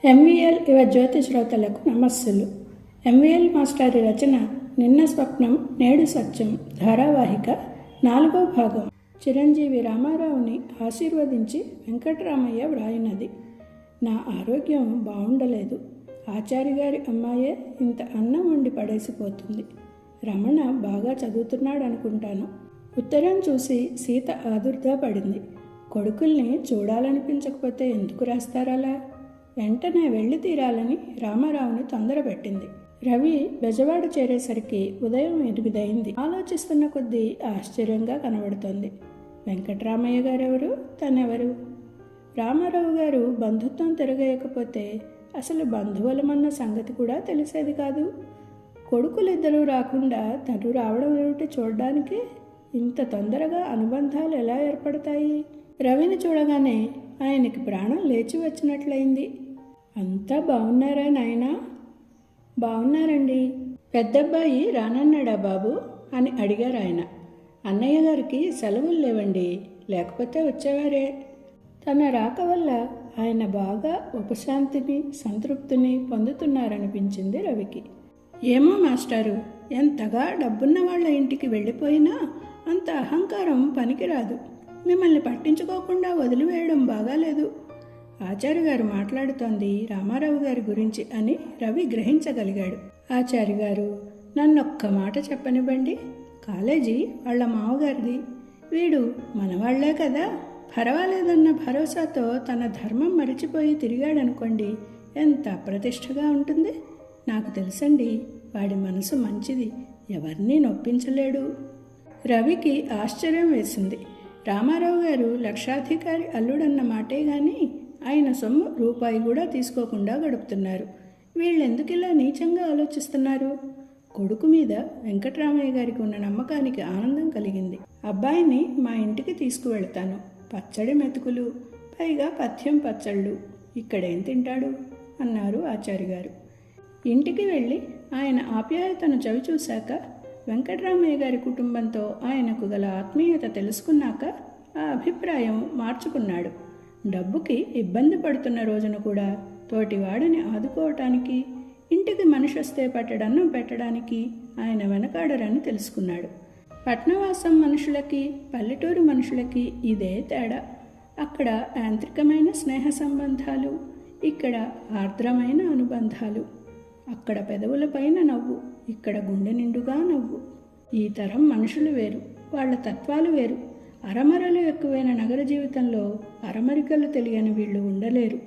MVL యువ జ్యోతి శ్రోతలకు నమస్సులు. MVL మాస్టారి రచన నిన్న స్వప్నం నేడు సత్యం ధారావాహిక 4వ భాగం. చిరంజీవి రామారావుని ఆశీర్వదించి వెంకటరామయ్య వ్రాయినది. నా ఆరోగ్యం బాగుండలేదు. ఆచారి గారి అమ్మాయే ఇంత అన్నం వండి పడేసిపోతుంది. రమణ బాగా చదువుతున్నాడు అనుకుంటాను. ఉత్తరం చూసి సీత ఆదుర్దా పడింది. కొడుకుల్ని చూడాలనిపించకపోతే ఎందుకు రాస్తారలా? వెంటనే వెళ్ళి తీరాలని రామారావుని తొందరపెట్టింది. రవి బెజవాడ చేరేసరికి ఉదయం 8 అయింది. ఆలోచిస్తున్న కొద్దీ ఆశ్చర్యంగా కనబడుతోంది. వెంకటరామయ్య గారెవరు, తనెవరు? రామారావు గారు బంధుత్వం తిరగేయకపోతే అసలు బంధువులమన్న సంగతి కూడా తెలిసేది కాదు. కొడుకులిద్దరూ రాకుండా తను రావడం ఏమిటి చూడడానికి? ఇంత తొందరగా అనుబంధాలు ఎలా ఏర్పడతాయి? రవిని చూడగానే ఆయనకి ప్రాణం లేచి వచ్చినట్లయింది. అంతా బాగున్నారా నాయనా? బాగున్నారండి. పెద్దబ్బాయి రానన్నాడా బాబు అని అడిగారు ఆయన. అన్నయ్య గారికి సెలవులు లేవండి, లేకపోతే వచ్చేవారే. తన రాక వల్ల ఆయన బాగా ఉపశాంతిని సంతృప్తిని పొందుతున్నారనిపించింది రవికి. ఏమో మాస్టారు, ఎంతగా డబ్బున్న వాళ్ళ ఇంటికి వెళ్ళిపోయినా అంత అహంకారం పనికిరాదు. మిమ్మల్ని పట్టించుకోకుండా వదిలివేయడం బాగాలేదు. ఆచార్య గారు మాట్లాడుతోంది రామారావు గారి గురించి అని రవి గ్రహించగలిగాడు. ఆచార్య గారు, నన్నొక్క మాట చెప్పనివ్వండి. కాలేజీ వాళ్ళ మామగారిది. వీడు మనవాళ్లే కదా, పర్వాలేదన్న భరోసాతో తన ధర్మం మరిచిపోయి తిరిగాడనుకోండి, ఎంత అప్రతిష్టగా ఉంటుంది. నాకు తెలుసండి, వాడి మనసు మంచిది, ఎవరినీ నొప్పించలేడు. రవికి ఆశ్చర్యం వేసింది. రామారావు గారు లక్షాధికారి అల్లుడన్న మాటే గాని ఆయన సొమ్ము రూపాయి కూడా తీసుకోకుండా గడుపుతున్నారు. వీళ్ళెందుకు ఇలా నీచంగా ఆలోచిస్తున్నారు? కొడుకు మీద వెంకటరామయ్య గారికి ఉన్న నమ్మకానికి ఆనందం కలిగింది. అబ్బాయిని మా ఇంటికి తీసుకువెళ్తాను. పచ్చడి మెతుకులు, పైగా పథ్యం పచ్చళ్ళు. ఇక్కడేం తింటాడు అన్నారు ఆచార్య గారు. ఇంటికి వెళ్ళి ఆయన ఆప్యాయతను చవిచూశాక, వెంకటరామయ్య గారి కుటుంబంతో ఆయనకు గల ఆత్మీయత తెలుసుకున్నాక ఆ అభిప్రాయం మార్చుకున్నాడు. డబ్బుకి ఇబ్బంది పడుతున్న రోజున కూడా తోటివాడిని ఆదుకోవటానికి, ఇంటికి మనిషి వస్తే పట్టడన్నం పెట్టడానికి ఆయన వెనకాడరని తెలుసుకున్నాడు. పట్నవాసం మనుషులకి పల్లెటూరు మనుషులకి ఇదే తేడా. అక్కడ యాంత్రికమైన స్నేహ సంబంధాలు, ఇక్కడ ఆర్ద్రమైన అనుబంధాలు. అక్కడ పెదవులపైన నవ్వు, ఇక్కడ గుండె నిండుగా నవ్వు. ఈ తరం మనుషులు వేరు, వాళ్ళ తత్వాలు వేరు. అరమరలు ఎక్కువైన నగర జీవితంలో అరమరికలు తెలియని వీళ్ళు ఉండలేరు.